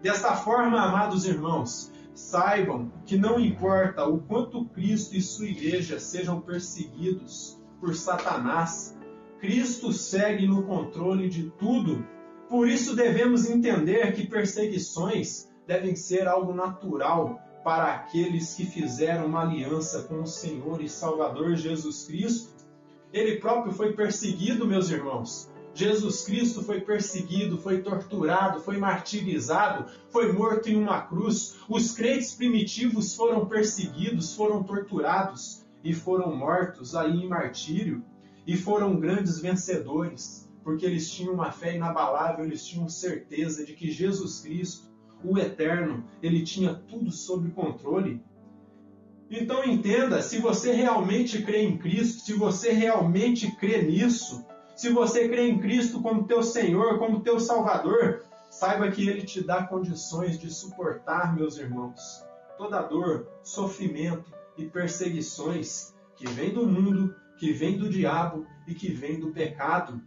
Desta forma, amados irmãos, saibam que não importa o quanto Cristo e sua igreja sejam perseguidos por Satanás, Cristo segue no controle de tudo. Por isso devemos entender que perseguições devem ser algo natural para aqueles que fizeram uma aliança com o Senhor e Salvador Jesus Cristo. Ele próprio foi perseguido, meus irmãos. Jesus Cristo foi perseguido, foi torturado, foi martirizado, foi morto em uma cruz. Os crentes primitivos foram perseguidos, foram torturados e foram mortos aí em martírio. E foram grandes vencedores, porque eles tinham uma fé inabalável, eles tinham certeza de que Jesus Cristo, o Eterno, ele tinha tudo sob controle. Então entenda, se você realmente crê em Cristo, se você realmente crê nisso, se você crê em Cristo como teu Senhor, como teu Salvador, saiba que Ele te dá condições de suportar, meus irmãos, toda dor, sofrimento e perseguições que vem do mundo, que vem do diabo e que vem do pecado.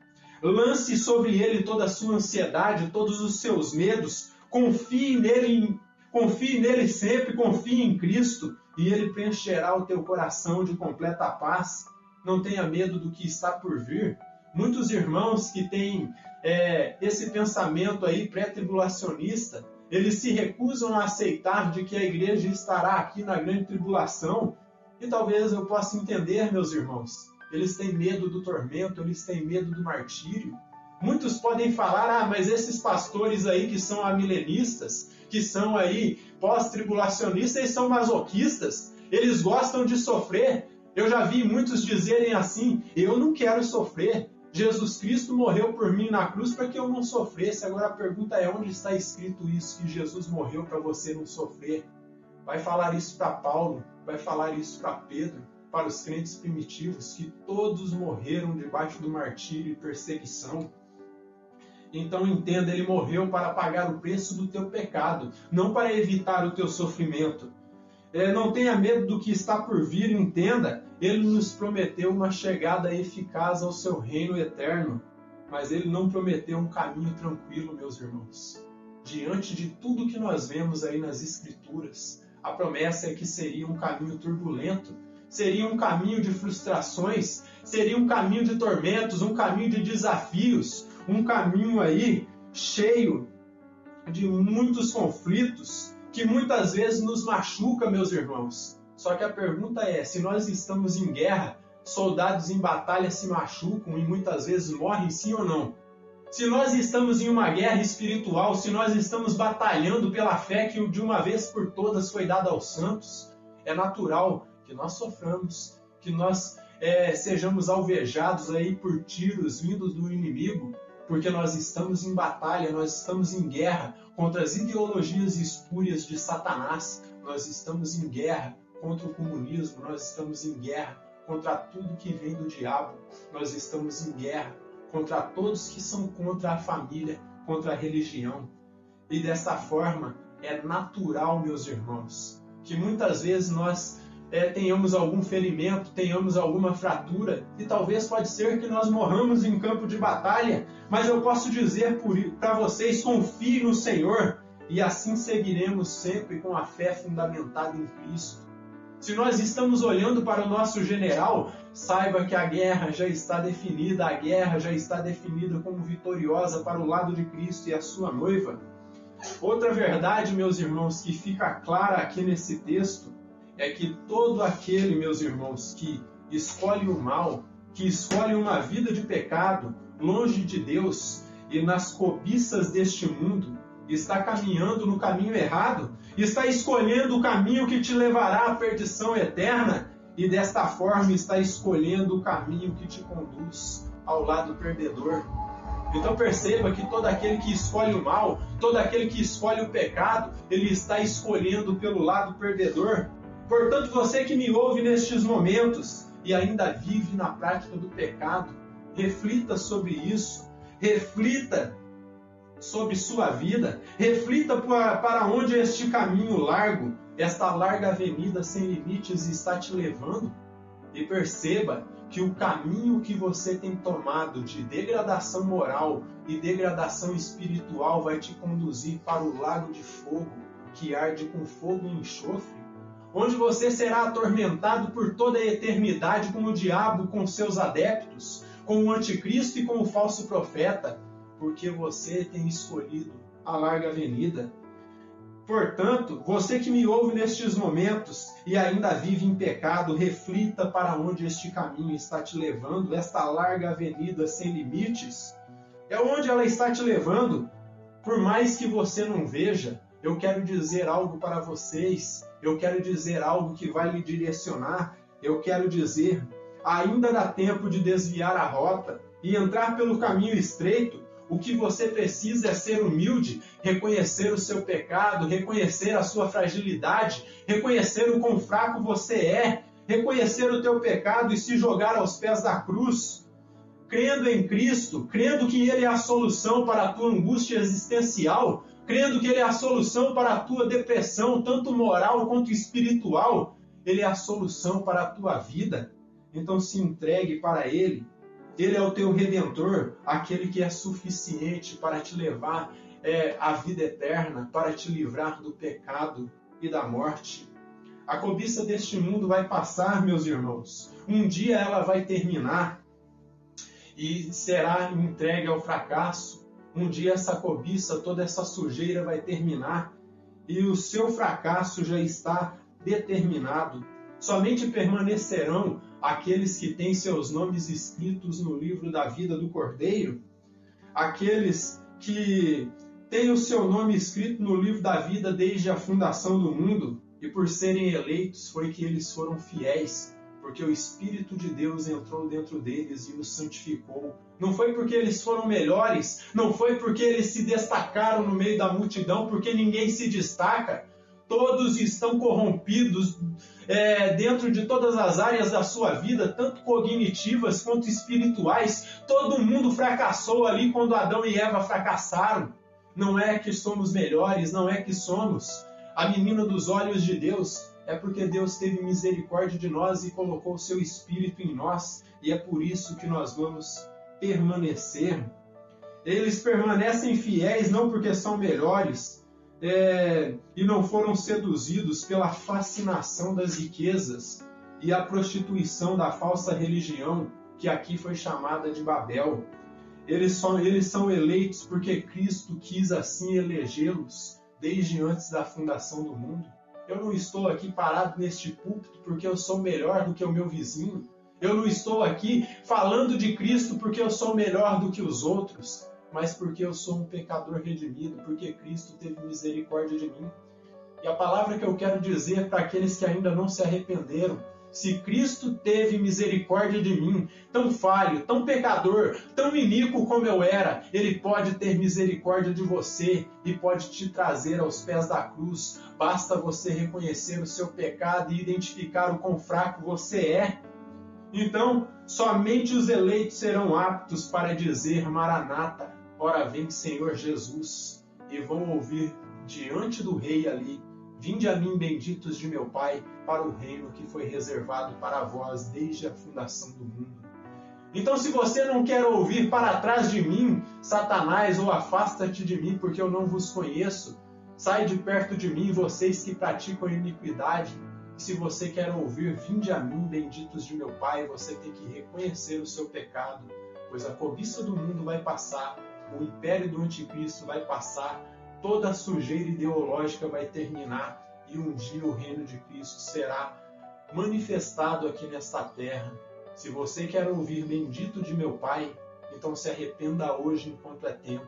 Lance sobre Ele toda a sua ansiedade, todos os seus medos, confie nele sempre, confie em Cristo e Ele preencherá o teu coração de completa paz. Não tenha medo do que está por vir. Muitos irmãos que têm esse pensamento aí pré-tribulacionista, eles se recusam a aceitar de que a igreja estará aqui na grande tribulação. E talvez eu possa entender, meus irmãos, eles têm medo do tormento, eles têm medo do martírio. Muitos podem falar, mas esses pastores aí que são amilenistas, que são aí pós-tribulacionistas, eles são masoquistas, eles gostam de sofrer. Eu já vi muitos dizerem assim, eu não quero sofrer. Jesus Cristo morreu por mim na cruz para que eu não sofresse. Agora a pergunta é, onde está escrito isso, que Jesus morreu para você não sofrer? Vai falar isso para Paulo, vai falar isso para Pedro, para os crentes primitivos, que todos morreram debaixo do martírio e perseguição. Então entenda, Ele morreu para pagar o preço do teu pecado, não para evitar o teu sofrimento. Não tenha medo do que está por vir, entenda, Ele nos prometeu uma chegada eficaz ao seu reino eterno, mas Ele não prometeu um caminho tranquilo, meus irmãos. Diante de tudo que nós vemos aí nas Escrituras, a promessa é que seria um caminho turbulento, seria um caminho de frustrações, seria um caminho de tormentos, um caminho de desafios, um caminho aí cheio de muitos conflitos, que muitas vezes nos machuca, meus irmãos. Só que a pergunta é, se nós estamos em guerra, soldados em batalha se machucam e muitas vezes morrem, sim ou não? Se nós estamos em uma guerra espiritual, se nós estamos batalhando pela fé que de uma vez por todas foi dada aos santos, é natural que nós soframos, que nós sejamos alvejados aí por tiros vindos do inimigo, porque nós estamos em batalha, nós estamos em guerra contra as ideologias espúrias de Satanás, nós estamos em guerra contra o comunismo, nós estamos em guerra contra tudo que vem do diabo, nós estamos em guerra contra todos que são contra a família, contra a religião. E dessa forma, é natural, meus irmãos, que muitas vezes nós tenhamos algum ferimento, tenhamos alguma fratura, e talvez pode ser que nós morramos em campo de batalha, mas eu posso dizer para vocês, confie no Senhor, e assim seguiremos sempre com a fé fundamentada em Cristo. Se nós estamos olhando para o nosso general, saiba que a guerra já está definida, a guerra já está definida como vitoriosa para o lado de Cristo e a sua noiva. Outra verdade, meus irmãos, que fica clara aqui nesse texto, é que todo aquele, meus irmãos, que escolhe o mal, que escolhe uma vida de pecado, longe de Deus e nas cobiças deste mundo, está caminhando no caminho errado, está escolhendo o caminho que te levará à perdição eterna e desta forma está escolhendo o caminho que te conduz ao lado perdedor. Então perceba que todo aquele que escolhe o mal, todo aquele que escolhe o pecado, ele está escolhendo pelo lado perdedor. Portanto, você que me ouve nestes momentos e ainda vive na prática do pecado, reflita sobre isso, reflita sobre sua vida, reflita para onde este caminho largo, esta larga avenida sem limites está te levando e perceba que o caminho que você tem tomado de degradação moral e degradação espiritual vai te conduzir para o lago de fogo que arde com fogo e enxofre, onde você será atormentado por toda a eternidade com o diabo, com seus adeptos, com o anticristo e com o falso profeta, porque você tem escolhido a larga avenida. Portanto, você que me ouve nestes momentos e ainda vive em pecado, reflita para onde este caminho está te levando, esta larga avenida sem limites. É onde ela está te levando. Por mais que você não veja, eu quero dizer algo para vocês, eu quero dizer algo que vai lhe direcionar, eu quero dizer, ainda dá tempo de desviar a rota e entrar pelo caminho estreito, O que você precisa é ser humilde, reconhecer o seu pecado, reconhecer a sua fragilidade, reconhecer o quão fraco você é, reconhecer o teu pecado e se jogar aos pés da cruz, crendo em Cristo, crendo que Ele é a solução para a tua angústia existencial, crendo que Ele é a solução para a tua depressão, tanto moral quanto espiritual. Ele é a solução para a tua vida. Então se entregue para Ele. Ele é o teu Redentor, aquele que é suficiente para te levar à vida eterna, para te livrar do pecado e da morte. A cobiça deste mundo vai passar, meus irmãos. Um dia ela vai terminar e será entregue ao fracasso. Um dia essa cobiça, toda essa sujeira vai terminar e o seu fracasso já está determinado. Somente permanecerão aqueles que têm seus nomes escritos no livro da vida do Cordeiro, aqueles que têm o seu nome escrito no livro da vida desde a fundação do mundo, e por serem eleitos foi que eles foram fiéis, porque o Espírito de Deus entrou dentro deles e os santificou. Não foi porque eles foram melhores, não foi porque eles se destacaram no meio da multidão, porque ninguém se destaca. Todos estão corrompidos dentro de todas as áreas da sua vida, tanto cognitivas quanto espirituais. Todo mundo fracassou ali quando Adão e Eva fracassaram. Não é que somos melhores, não é que somos a menina dos olhos de Deus. É porque Deus teve misericórdia de nós e colocou o seu Espírito em nós. E é por isso que nós vamos permanecer. Eles permanecem fiéis não porque são melhores, e não foram seduzidos pela fascinação das riquezas e a prostituição da falsa religião, que aqui foi chamada de Babel. Eles são eleitos porque Cristo quis assim elegê-los desde antes da fundação do mundo. Eu não estou aqui parado neste púlpito porque eu sou melhor do que o meu vizinho. Eu não estou aqui falando de Cristo porque eu sou melhor do que os outros, mas porque eu sou um pecador redimido, porque Cristo teve misericórdia de mim. E a palavra que eu quero dizer para aqueles que ainda não se arrependeram: se Cristo teve misericórdia de mim, tão falho, tão pecador, tão iníquo como eu era, Ele pode ter misericórdia de você e pode te trazer aos pés da cruz. Basta você reconhecer o seu pecado e identificar o quão fraco você é. Então, somente os eleitos serão aptos para dizer Maranata, ora vem Senhor Jesus, e vão ouvir diante do Rei ali: vinde a mim, benditos de meu Pai, para o reino que foi reservado para vós desde a fundação do mundo. Então, se você não quer ouvir para trás de mim, Satanás, ou afasta-te de mim, porque eu não vos conheço, sai de perto de mim, vocês que praticam iniquidade. E se você quer ouvir, vinde a mim, benditos de meu Pai, você tem que reconhecer o seu pecado, pois a cobiça do mundo vai passar, o império do anticristo vai passar, toda a sujeira ideológica vai terminar e um dia o reino de Cristo será manifestado aqui nesta terra. Se você quer ouvir bendito de meu Pai, então se arrependa hoje enquanto é tempo,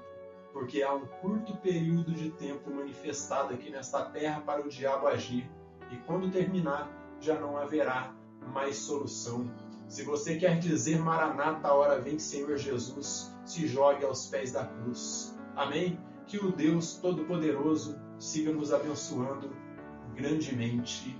porque há um curto período de tempo manifestado aqui nesta terra para o diabo agir, e quando terminar já não haverá mais solução. Se você quer dizer Maranata, hora vem Senhor Jesus, se jogue aos pés da cruz. Amém? Que o Deus Todo-Poderoso siga nos abençoando grandemente.